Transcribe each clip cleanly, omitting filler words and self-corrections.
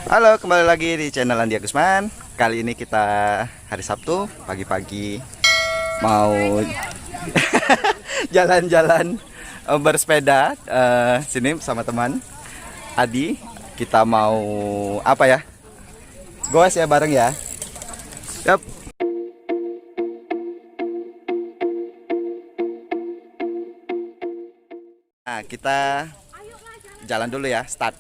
Halo, kembali lagi di channel Andi Agusman. Kali ini kita hari Sabtu pagi-pagi mau jalan-jalan bersepeda sini sama teman Adi. Kita mau apa ya? Goes ya bareng ya. Yap. Nah, kita jalan dulu ya, start.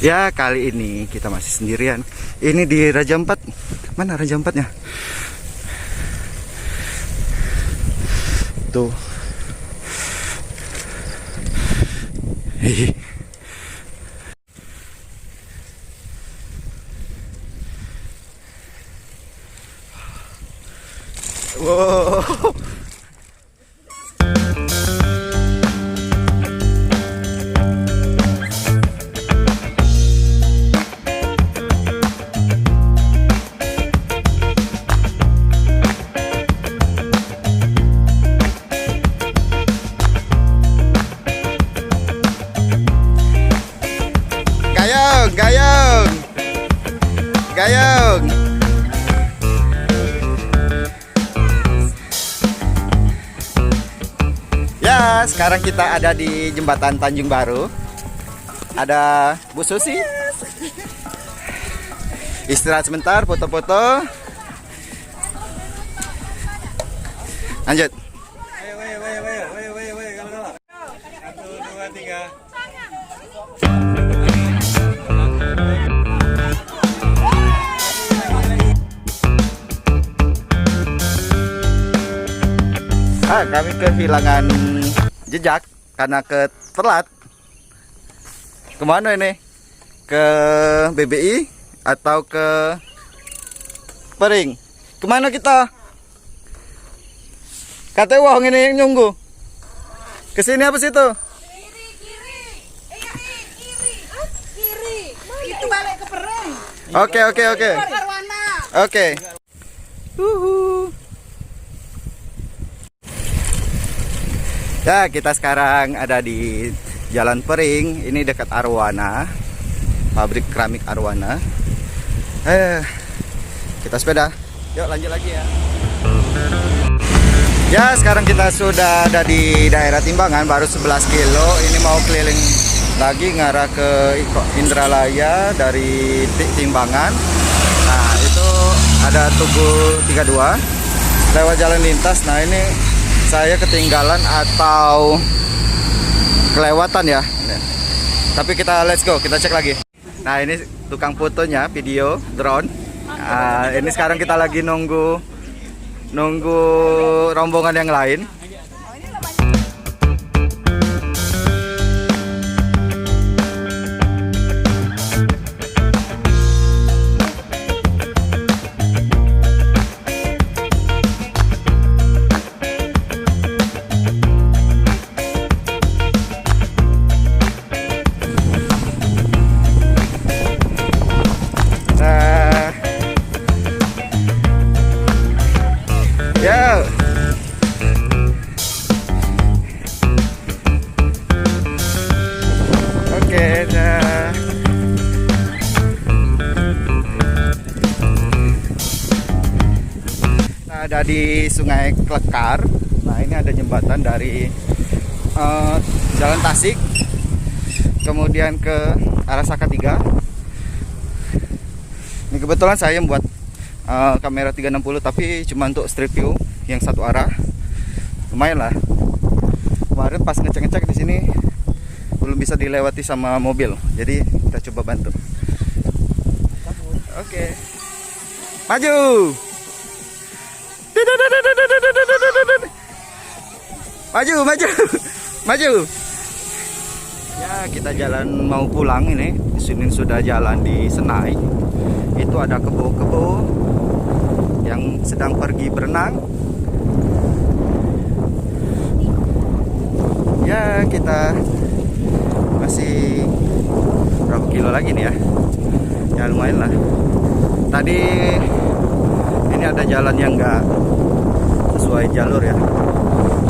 Ya, kali ini kita masih sendirian. Ini di Raja Ampat. Mana Raja Ampatnya? Tuh. Hihi. Wow. Gayung, gayung. Ya, sekarang kita ada di jembatan Tanjung Baru. Ada Bu Susi. Istirahat sebentar, foto-foto. Lanjut. Satu, dua, tiga. Kami kehilangan jejak karena telat. Kemana ini? Ke BBI atau ke Pering? Kemana kita? Katanya wong ini yang nyunggu. Kesini apa sih itu? Kiri. Itu balik ke Pering. Oke. Oke. Ya, kita sekarang ada di Jalan Pering. Ini dekat Arwana, pabrik keramik Arwana. Kita sepeda. Yuk lanjut lagi ya. Ya, sekarang kita sudah ada di daerah Timbangan, baru 11 kilo. Ini mau keliling lagi ngarah ke Indralaya dari Timbangan. Nah, itu ada Tugu 32 lewat jalan lintas. Nah, ini saya ketinggalan atau kelewatan ya. Tapi kita let's go, kita cek lagi. Nah, ini tukang fotonya, video drone. Ini sekarang kita lagi nunggu rombongan yang lain. Ada di Sungai Klekar. Nah, ini ada jembatan dari Jalan Tasik, kemudian ke arah Saka 3. Ini kebetulan saya membuat kamera 360 tapi cuma untuk street view yang satu arah. Lumayan lah. Kemarin pas ngecek-ngecek di sini belum bisa dilewati sama mobil, jadi kita coba bantu. Oke. Maju. Maju, maju. Maju. Ya, kita jalan mau pulang ini. Di sini sudah jalan di Senai. Itu ada kebo-kebo yang sedang pergi berenang. Ya, kita masih berapa kilo lagi nih ya? Ya lumayan lah. Tadi ini ada jalan yang enggak sesuai jalur ya.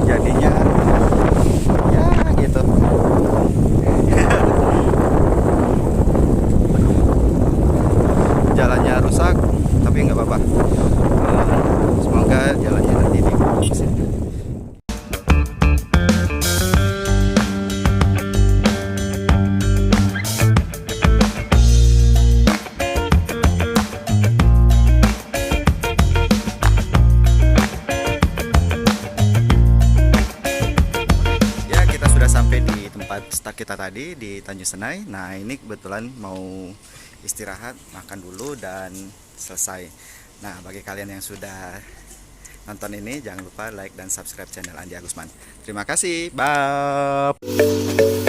Jadinya ya gitu. Jalannya rusak tapi nggak apa-apa. Semoga jalannya nanti diberesin. Sampai di tempat start kita tadi di Tanjung Senai. Nah, ini kebetulan mau istirahat, makan dulu dan selesai. Nah, bagi kalian yang sudah nonton ini, jangan lupa like dan subscribe channel Andi Agusman. Terima kasih. Bye.